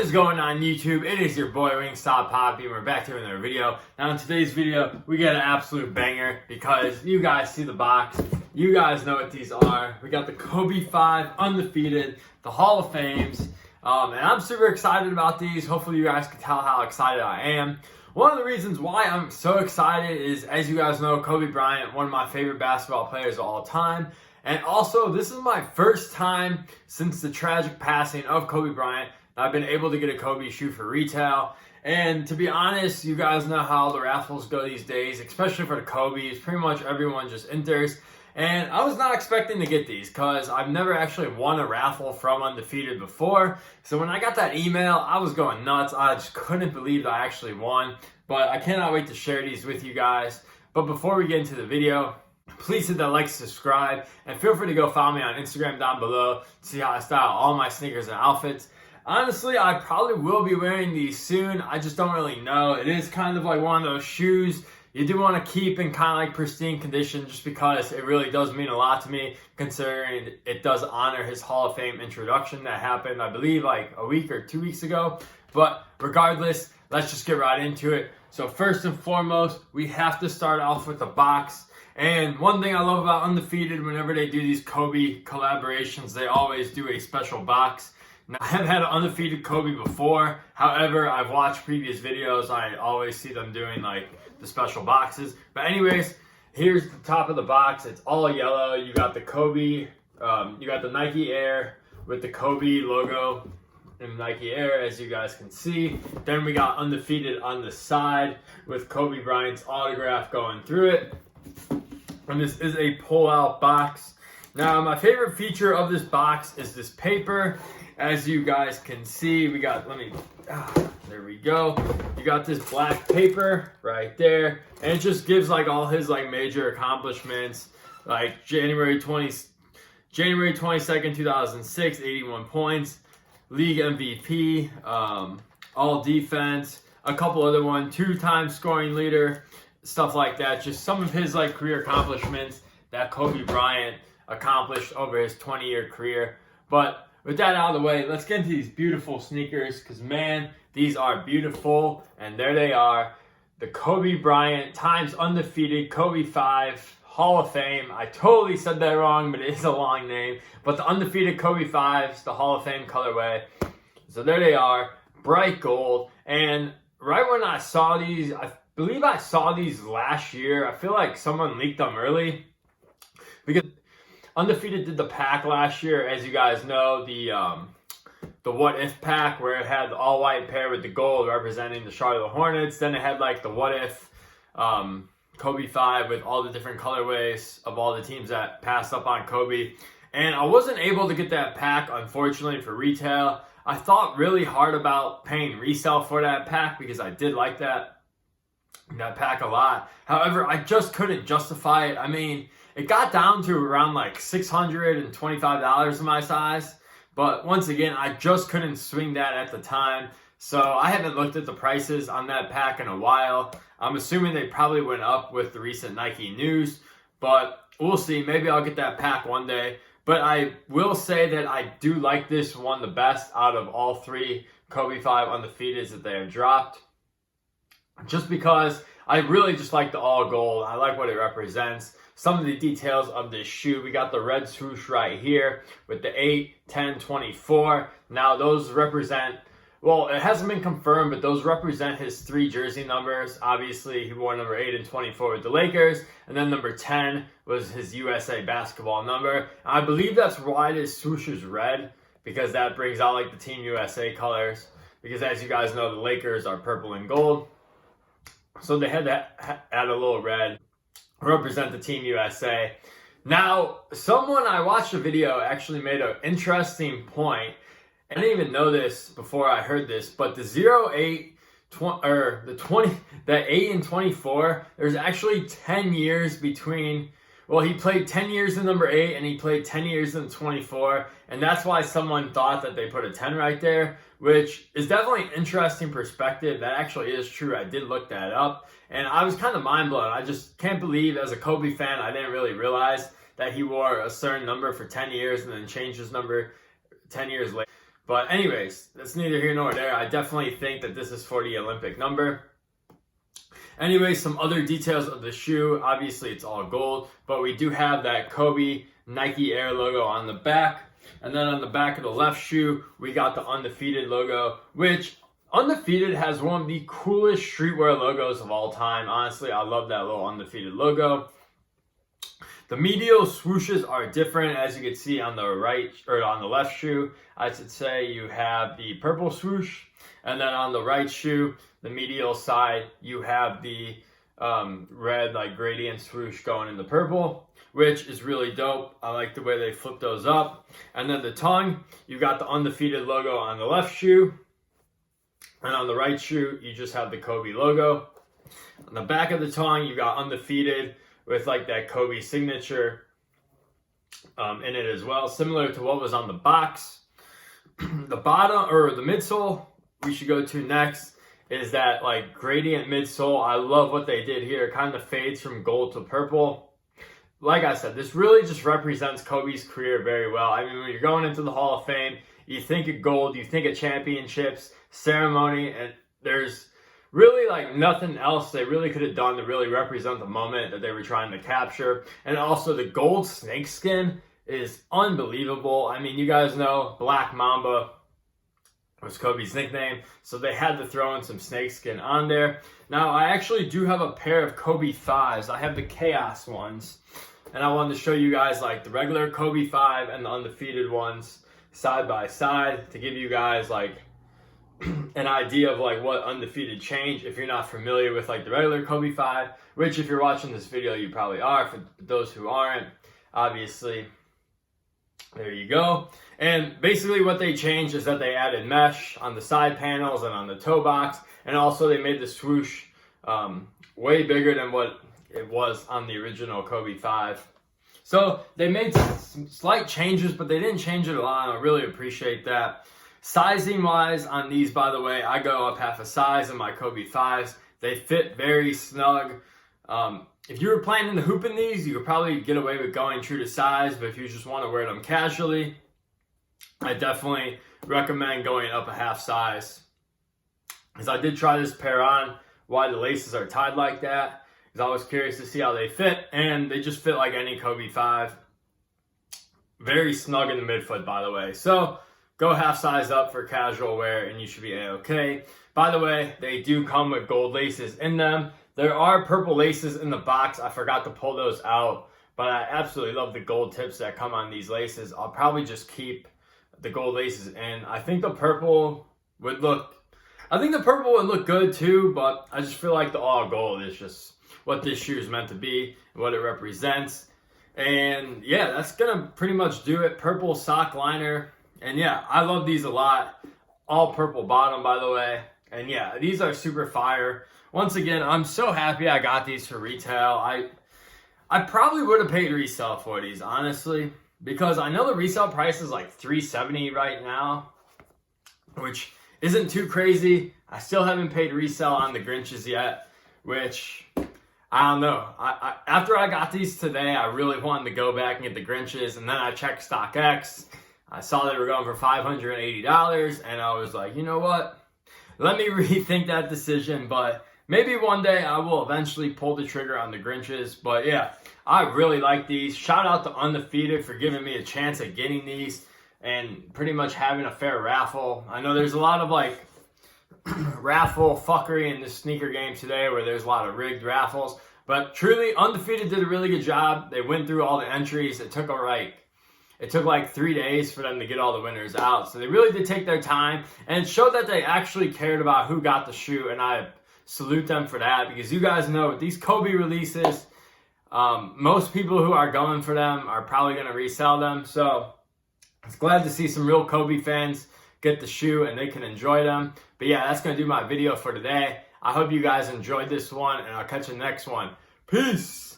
is going on YouTube? It is your boy Wingstop Poppy, and we're back here with another video. Now in today's video, we got an absolute banger because you guys see the box. You guys know what these are. We got the Kobe 5 Undefeated, the Hall of Fames, and I'm super excited about these. Hopefully you guys can tell how excited I am. One of the reasons why I'm so excited is, as you guys know, Kobe Bryant, one of my favorite basketball players of all time. And also, this is my first time since the tragic passing of Kobe Bryant that I've been able to get a Kobe shoe for retail. And to be honest, you guys know how the raffles go these days, especially for the Kobe's. Pretty much everyone just enters. And I was not expecting to get these because I've never actually won a raffle from Undefeated before. So when I got that email, I was going nuts. I just couldn't believe that I actually won. But I cannot wait to share these with you guys. But before we get into the video, please hit that like, subscribe, and feel free to go follow me on Instagram down below to see how I style all my sneakers and outfits. Honestly, I probably will be wearing these soon. I just don't really know. It is kind of like one of those shoes you do want to keep in kind of like pristine condition just because it really does mean a lot to me, considering it does honor his Hall of Fame introduction that happened, I believe, like a week or 2 weeks ago. But regardless, let's just get right into it. So first and foremost, we have to start off with the box. And one thing I love about Undefeated, whenever they do these Kobe collaborations, they always do a special box. Now, I have had an Undefeated Kobe before. However, I've watched previous videos. I always see them doing like the special boxes. But anyways, here's the top of the box. It's all yellow. You got the Kobe, you got the Nike Air with the Kobe logo in Nike Air, as you guys can see. Then we got Undefeated on the side with Kobe Bryant's autograph going through it. And this is a pull-out box. Now, my favorite feature of this box is this paper. As you guys can see, we got, there we go. You got this black paper right there. And it just gives like all his like major accomplishments. Like January 22nd, 2006, 81 points. League MVP, all defense. A couple other ones, 2-time scoring leader. Stuff like that, just some of his like career accomplishments that Kobe Bryant accomplished over his 20-year career. But with that out of the way, let's get into these beautiful sneakers because, man, these are beautiful. And there they are, the Kobe Bryant times Undefeated Kobe 5 Hall of Fame. I totally said that wrong, but it is a long name. But the Undefeated Kobe 5s, the Hall of Fame colorway. So there they are, bright gold. And right when I saw these, I believe I saw these last year. I feel like someone leaked them early because Undefeated did the pack last year, as you guys know, the What If pack where it had the all white pair with the gold representing the Charlotte Hornets. Then it had like the What If Kobe 5 with all the different colorways of all the teams that passed up on Kobe. And I wasn't able to get that pack, unfortunately, for retail. I thought really hard about paying resale for that pack because I did like that pack a lot. However, I just couldn't justify it. I mean, it got down to around like $625 in my size. But once again, I just couldn't swing that at the time. So I haven't looked at the prices on that pack in a while. I'm assuming they probably went up with the recent Nike news. But we'll see. Maybe I'll get that pack one day. But I will say that I do like this one the best out of all three Kobe 5 Undefeateds that they have dropped. Just because I really just like the all gold. I like what it represents. Some of the details of this shoe. We got the red swoosh right here with the 8, 10, 24. Now those represent, well, it hasn't been confirmed, but those represent his 3 jersey numbers. Obviously, he wore number 8 and 24 with the Lakers. And then number 10 was his USA basketball number. I believe that's why this swoosh is red, because that brings out like the Team USA colors. Because as you guys know, the Lakers are purple and gold. So they had to add a little red, represent the Team USA. Now, someone I watched a video actually made an interesting point. I didn't even know this before I heard this, but the 08, or the 20, the 8 and 24, there's actually 10 years between. Well, he played 10 years in number 8 and he played 10 years in 24. And that's why someone thought that they put a 10 right there, which is definitely an interesting perspective. That actually is true. I did look that up and I was kind of mind blown. I just can't believe, as a Kobe fan, I didn't really realize that he wore a certain number for 10 years and then changed his number 10 years later. But anyways, that's neither here nor there. I definitely think that this is for the Olympic number. Anyway, some other details of the shoe. Obviously, it's all gold, but we do have that Kobe Nike Air logo on the back. And then on the back of the left shoe, we got the Undefeated logo, which Undefeated has one of the coolest streetwear logos of all time. Honestly, I love that little Undefeated logo. The medial swooshes are different, as you can see on the right, or on the left shoe. I should say you have the purple swoosh, and then on the right shoe, the medial side, you have the red like gradient swoosh going in the purple, which is really dope. I like the way they flip those up. And then the tongue, you got the Undefeated logo on the left shoe, and on the right shoe, you just have the Kobe logo. On the back of the tongue, you got Undefeated with like that Kobe signature in it as well, similar to what was on the box. The bottom, or the midsole, we should go to next, is that like gradient midsole. I love what they did here. It kind of fades from gold to purple. Like I said, this really just represents Kobe's career very well. I mean, when you're going into the Hall of Fame, you think of gold, you think of championships, ceremony, and there's really like nothing else they really could have done to really represent the moment that they were trying to capture. And also the gold snakeskin is unbelievable. I mean, you guys know Black Mamba was Kobe's nickname, so they had to throw in some snakeskin on there. Now, I actually do have a pair of Kobe 5s. I have the Chaos ones, and I wanted to show you guys like the regular Kobe 5 and the Undefeated ones side by side to give you guys like an idea of like what Undefeated changed if you're not familiar with like the regular Kobe 5, which if you're watching this video, you probably are. For those who aren't, obviously, there you go. And basically what they changed is that they added mesh on the side panels and on the toe box, and also they made the swoosh way bigger than what it was on the original Kobe 5. So they made some slight changes, but they didn't change it a lot, and I really appreciate that. Sizing wise on these, by the way, I go up half a size in my Kobe 5s. They fit very snug. If you were planning to hoop in these, you could probably get away with going true to size, but if you just want to wear them casually, I definitely recommend going up a half size. Because I did try this pair on, why the laces are tied like that, because I was curious to see how they fit, and they just fit like any Kobe 5. Very snug in the midfoot, by the way. So go half size up for casual wear and you should be a-okay. By the way, they do come with gold laces in them. There are purple laces in the box. I forgot to pull those out, but I absolutely love the gold tips that come on these laces. I'll probably just keep the gold laces in. I think the purple would look good too, but I just feel like the all gold is just what this shoe is meant to be, what it represents. And yeah, that's gonna pretty much do it. Purple sock liner. And yeah, I love these a lot. All purple bottom, by the way. And yeah, these are super fire. Once again, I'm so happy I got these for retail. I probably would have paid resale for these, honestly, because I know the resale price is like $370 right now, which isn't too crazy. I still haven't paid resale on the Grinches yet, which I don't know. After I got these today, I really wanted to go back and get the Grinches, and then I checked StockX. I saw they were going for $580, and I was like, you know what? Let me rethink that decision, but maybe one day I will eventually pull the trigger on the Grinches. But yeah, I really like these. Shout out to Undefeated for giving me a chance at getting these and pretty much having a fair raffle. I know there's a lot of like raffle fuckery in the sneaker game today where there's a lot of rigged raffles, but truly Undefeated did a really good job. They went through all the entries. It took like 3 days for them to get all the winners out. So they really did take their time, and it showed that they actually cared about who got the shoe, and I salute them for that, because you guys know with these Kobe releases, most people who are going for them are probably going to resell them. So it's glad to see some real Kobe fans get the shoe and they can enjoy them. But yeah, that's going to do my video for today. I hope you guys enjoyed this one, and I'll catch you in the next one. Peace!